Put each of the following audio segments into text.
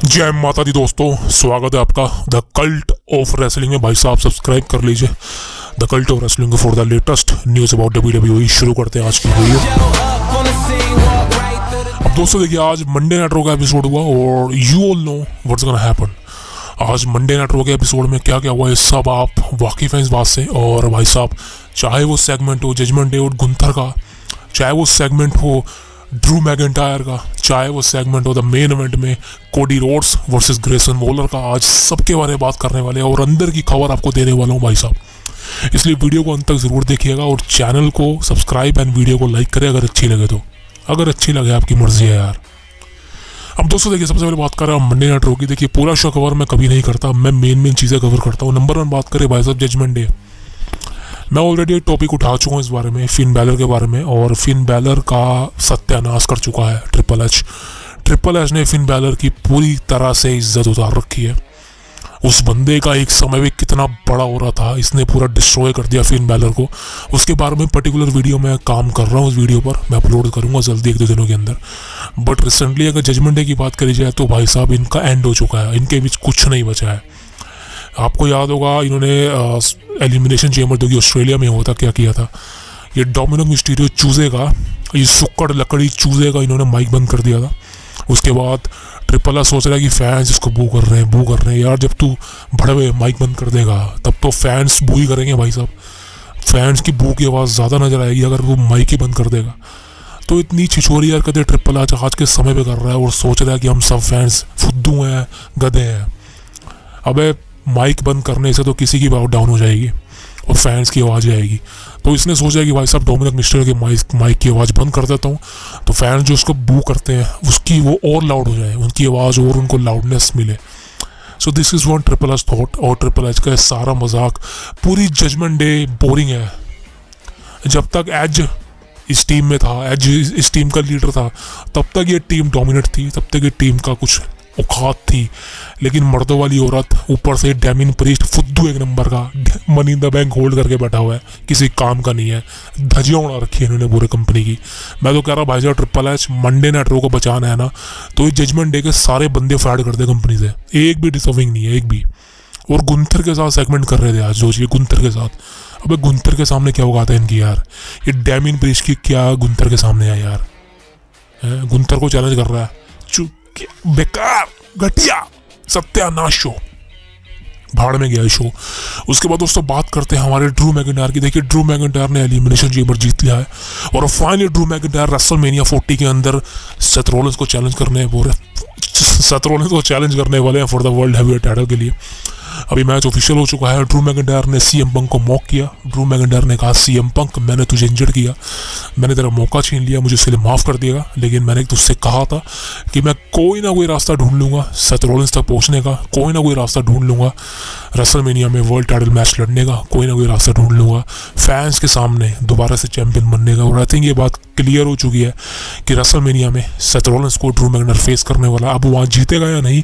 जय माता दी दोस्तों, स्वागत है आपका द कल्ट ऑफ रेसलिंग में। भाई साहब सब्सक्राइब कर लीजिए the cult of wrestling for the latest news about WWE। शुरू करते हैं आज की वीडियो। अब दोस्तों देखिए, आज मंडे नाइट रॉ का एपिसोड हुआ और you all know what's gonna happen. आज मंडे नाइट रॉ के एपिसोड में क्या क्या हुआ है सब आप वाकिफ हैं इस बात से। और भाई साहब, चाहे वो सेगमेंट हो जजमेंट डे और गुंथर का, चाहे वो सेगमेंट हो ड्रू मैकेंटायर का, चाहे वो सेगमेंट हो द मेन इवेंट में Cody Rhodes versus Grayson Waller का, आज सबके बारे में बात करने वाले हैं और अंदर की खबर आपको देने वाला हूँ भाई साहब। इसलिए वीडियो को अंत तक ज़रूर देखिएगा और चैनल को सब्सक्राइब एंड वीडियो को लाइक करें अगर अच्छी लगे तो। अगर अच्छी लगे आपकी मर्जी है यार। अब दोस्तों देखिए, सबसे पहले बात कर रहा हूँ मंडे नाइट रॉ की। देखिए, पूरा शो कवर मैं कभी नहीं करता, मैं मेन चीज़ें कवर करता हूँ। नंबर 1 बात करें भाई साहब जजमेंट डे। मैं ऑलरेडी एक टॉपिक उठा चुका हूँ इस बारे में, फिन बैलर के बारे में, और फिन बैलर का सत्यानाश कर चुका है ट्रिपल एच ने फिन बैलर की पूरी तरह से इज्जत उतार रखी है। उस बंदे का एक समय में कितना बड़ा हो रहा था, इसने पूरा डिस्ट्रॉय कर दिया फिन बैलर को। उसके बारे में पर्टिकुलर वीडियो में काम कर रहा हूँ, उस वीडियो पर मैं अपलोड करूँगा जल्दी 1-2 दिनों के अंदर। बट रिसेंटली अगर जजमेंट डे की बात करी जाए तो भाई साहब इनका एंड हो चुका है, इनके बीच कुछ नहीं बचा है। आपको याद होगा इन्होंने एलिमिनेशन चेम्बर जो कि ऑस्ट्रेलिया में होता क्या किया था, ये डोमिनिक मिस्टीरियो चूजे का, ये सुक्कड़ लकड़ी चूजे का इन्होंने माइक बंद कर दिया था। उसके बाद ट्रिपल एच सोच रहा है कि फैंस इसको बू कर रहे हैं यार। जब तू भड़वे माइक बंद कर देगा तब तो फैंस बू ही करेंगे भाई साहब। फैंस की बू की आवाज़ ज़्यादा नजर आएगी अगर वो माइक ही बंद कर देगा। तो इतनी छिछोरी यार कदे ट्रिपल एच आज के समय पे कर रहा है और सोच रहा है कि हम सब फैंस फुद्दू हैं, गधे हैं। अबे माइक बंद करने से तो किसी की पावर डाउन हो जाएगी और फैंस की आवाज़ आएगी। तो इसने सोचा कि भाई साहब डोमिनिक मिस्टीरियो के माइक की आवाज़ बंद कर देता हूँ तो फैंस जो उसको बू करते हैं उसकी वो और लाउड हो जाए, उनकी आवाज़ और उनको लाउडनेस मिले। So this is one triple H thought. और ट्रिपल एच का सारा मजाक, पूरी जजमेंट डे बोरिंग है। जब तक एज इस टीम में था, एज इस टीम का लीडर था, तब तक ये टीम डोमिनेट थी, तब तक ये टीम का कुछ औकात थी। लेकिन मर्दों वाली औरत, ऊपर से डेमिन प्रीस्ट फुद्दू एक नंबर का, money in the bank hold करके बैठा हुआ है, किसी काम का नहीं है, धजियाँ उड़ा रखी है इन्होंने पूरे कंपनी की। मैं तो कह रहा भाई साहब triple H Monday night raw को बचाना है ना तो ये जजमेंट डे के सारे बंदे फाइट कर दे कंपनी से, एक भी डिजर्विंग नहीं है, एक भी। और गुंथर के साथ सेगमेंट कर रहे थे आज, सोचिए गुंथर के साथ। अब गुंथर के सामने क्या उगाता है इनकी यार, ये डेमिन प्रीस्ट की क्या गुंथर के सामने है यार। गुंथर को चैलेंज कर रहा है, बेकार घटिया सत्यानाश शो, भाड़ में गया शो। उसके बाद दोस्तों बात करते हैं हमारे ड्रू मैकेंटायर की। देखिए, ड्रू मैकेंटायर ने एलिमिनेशन चेम्बर जीत लिया है और फाइनली ड्रू मैकेंटायर रेसलमेनिया 40 के अंदर सेथ रॉलिंस को चैलेंज करने वाले हैं for the world heavyweight title के लिए। अभी मैच ऑफिशियल हो चुका है। ड्रू मैकेंटायर ने सीएम पंक को मॉक किया। ड्रू मैकेंटायर ने कहा, सीएम पंक मैंने तुझे इंजर्ड किया, मैंने तेरा मौका छीन लिया, मुझे इसके लिए माफ़ कर दिएगा, लेकिन मैंने तुझसे कहा था कि मैं कोई ना कोई रास्ता ढूंढ लूँगा सेथ रॉलिंस तक पहुँचने का, कोई ना कोई रास्ता ढूंढ लूँगा रेसलमेनिया में वर्ल्ड टाइटल मैच लड़ने का, कोई ना कोई रास्ता ढूंढ लूँगा फैंस के सामने दोबारा से चैंपियन बनने का। और आई थिंक ये बात क्लियर हो चुकी है कि रेसलमेनिया में सेथ रॉलिंस को ड्रू मैकेंटायर फेस करने वाला। अब वहाँ जीतेगा या नहीं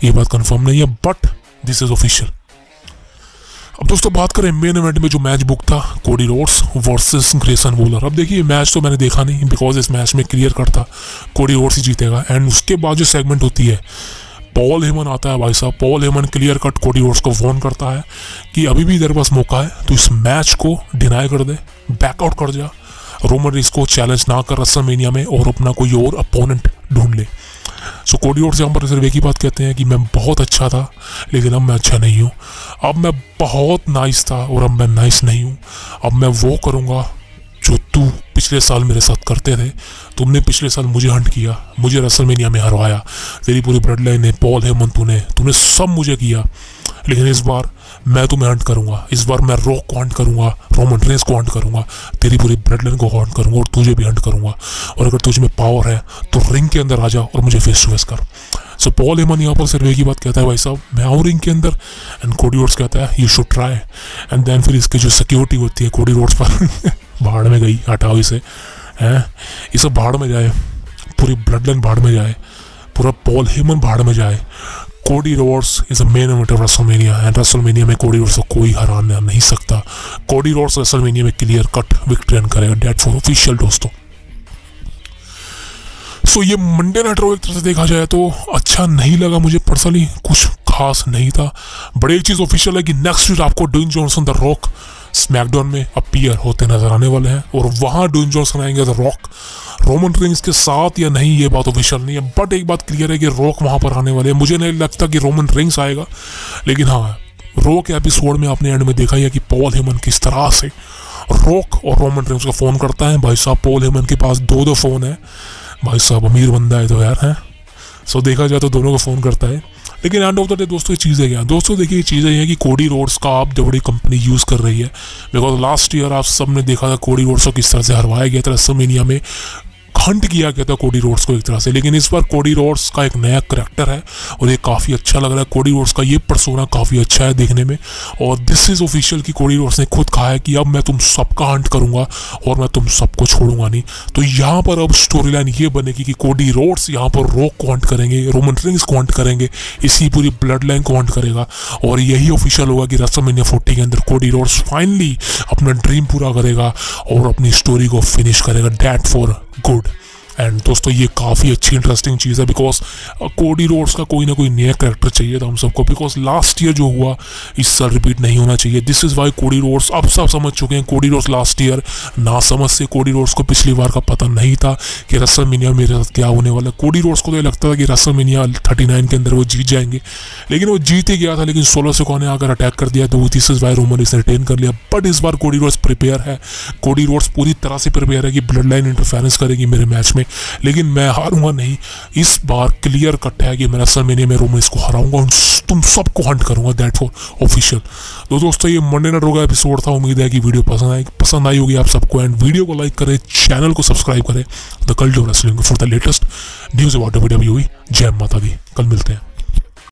ये बात कंफर्म नहीं है, बट दिस इज ऑफिशियल। अब दोस्तों बात करें मेन इवेंट में जो मैच बुक था, Cody Rhodes versus Grayson Waller. अब देखिए, मैच तो मैंने देखा नहीं बिकॉज इस मैच में क्लियर कट था कोडी रोड्स ही जीतेगा। एंड उसके बाद जो सेगमेंट होती है, पॉल हेमन आता है भाई साहब। Paul Heyman clear cut Cody Rhodes को वार्न करता है कि अभी भी तेरे पास मौका है, तो इस मैच को डिनाई कर दे, बैकआउट कर जा, रोमन रेंज को चैलेंज ना कर रेसलमेनिया में और अपना कोई और अपोनेंट ढूंढ ले। सो कोडी रोड्स यहाँ पर सिर्फ एक ही बात कहते हैं कि मैं बहुत अच्छा था लेकिन अब मैं अच्छा नहीं हूँ, अब मैं बहुत नाइस था और अब मैं नाइस नहीं हूँ, अब मैं वो करूँगा जो तू पिछले साल मेरे साथ करते थे। तुमने पिछले साल मुझे हंट किया, मुझे रेसलमेनिया में हरवाया, तेरी पूरी ब्लड लाइन ने, पॉल हेमन तूने सब मुझे किया, लेकिन इस बार मैं तुम्हें हंट करूँगा, इस बार मैं रॉक को हंट करूँगा, रोमन रेंज को हंट करूँगा, तेरी पूरी ब्लड लाइन को हंट करूँगा और तुझे भी हंट करूँगा। और अगर तुझ में पावर है तो रिंग के अंदर आ जा और मुझे फेस टू फेस कर। सो पॉल हेमन यहाँ पर सिर्फ एक ही बात कहता है, भाई साहब मैं आऊँ रिंग के अंदर। एंड कोडी रोड्स कहता है you should try. And then फिर इसकी जो सिक्योरिटी होती है कोडी रोड्स पर भाड़ में गई, हटाओ इसे, हैं ये सब भाड़ में जाए, पूरी ब्लड लाइन भाड़ में जाए, पूरा पॉल हेमन भाड़ में जाए। Cody Rhodes is a main event of WrestleMania and WrestleMania में कोडी रोड्स को कोई हरा नहीं सकता। कोडी रोड्स रेसलमेनिया में क्लियर कट विक्ट्री करेगा, डेट फॉर ऑफिशियल दोस्तों। सो ये मंडे नाइट रॉ एक तरह से देखा जाए तो अच्छा नहीं लगा मुझे पर्सनली, कुछ खास नहीं था। बड़ी एक चीज़ ऑफिशियल है कि नेक्स्ट वीक आपको Dwayne Johnson the Rock SmackDown में अपीयर होते नजर आने वाले हैं, और वहाँ ड्वेन जॉनसन आएंगे द रॉक रोमन रेंस के साथ या नहीं ये बात ऑफिशियल नहीं है, बट एक बात क्लियर है कि रॉक वहाँ पर आने वाले हैं। मुझे नहीं लगता कि रोमन रेंस आएगा, लेकिन हाँ रॉ के एपिसोड में आपने एंड में देखा ही है कि पॉल हेमन किस तरह से रॉक और रोमन रेंस का फ़ोन करता है। भाई साहब पॉल हेमन के पास दो फ़ोन है, भाई साहब अमीर बंदा है तो यार है। सो देखा जाए तो दोनों को फ़ोन करता है। लेकिन एंड ऑफ द डे दोस्तों ये चीज़ें क्या दोस्तों, देखिए ये चीज़ें हैं कि कोडी रोड्स का आप जो बड़ी कंपनी यूज़ कर रही है, बिकॉज लास्ट ईयर आप सब ने देखा था कोडी रोड्स को किस तरह से हरवाया गया था, रेसलमेनिया में हंट किया गया था कोडी रोड्स को एक तरह से। लेकिन इस बार कोडी रोड्स का एक नया करैक्टर है और ये काफ़ी अच्छा लग रहा है। कोडी रोड्स का ये पर्सोना काफ़ी अच्छा है देखने में, और दिस इज़ ऑफिशियल कि कोडी रोड्स ने खुद कहा है कि अब मैं तुम सबका हंट करूंगा और मैं तुम सबको छोड़ूंगा नहीं। तो यहाँ पर अब स्टोरी लाइन ये बनेगी कि कोडी रोड्स यहाँ पर रॉक को हंट करेंगे, रोमन रेंस को हंट करेंगे, इसी पूरी ब्लड लाइन को हंट करेगा, और यही ऑफिशियल होगा कि रेसलमेनिया 40 के अंदर कोडी रोड्स फाइनली अपना ड्रीम पूरा करेगा और अपनी स्टोरी को फिनिश करेगा डेड फॉर गुड। एंड दोस्तों ये काफ़ी अच्छी इंटरेस्टिंग चीज़ है, बिकॉज कोडी रोड्स का कोई ना कोई नया कैरेक्टर चाहिए था हम सबको, बिकॉज लास्ट ईयर जो हुआ इस साल रिपीट नहीं होना चाहिए। This is why Cody Rhodes, अब सब समझ चुके हैं कोडी रोड्स लास्ट ईयर ना समझ से कोडी रोड्स को पिछली बार का पता नहीं था कि रेसलमेनिया मेरे साथ क्या होने वाला। कोडी रोड्स को तो ये लगता था कि रेसलमेनिया 39 के अंदर वो जीत जाएंगे, लेकिन वो जीत ही गया था, लेकिन सोलो सिकोआ ने आकर अटैक कर दिया, तो this is why Roman Reigns ने रिटेन कर लिया। बट इस बार कोडी रोड्स प्रिपेयर है, कोडी रोड्स पूरी तरह से प्रिपेयर है कि ब्लड लाइन इंटरफेरेंस करेगी मेरे मैच में, लेकिन मैं हारूंगा नहीं। इस बार क्लियर कट है कि मैं रेसलमेनिया में रोमन रेंस को हराऊंगा और तुम सबको हंट करूंगा, दैट फॉर ऑफिशियल। तो दोस्तों ये मंडे नाइट रॉ का एपिसोड था, उम्मीद है कि वीडियो पसंद आई होगी आप सबको, एंड वीडियो को लाइक करें, चैनल को सब्सक्राइब करें the cult of wrestling for the latest news about WWE। जय माता दी, कल मिलते हैं।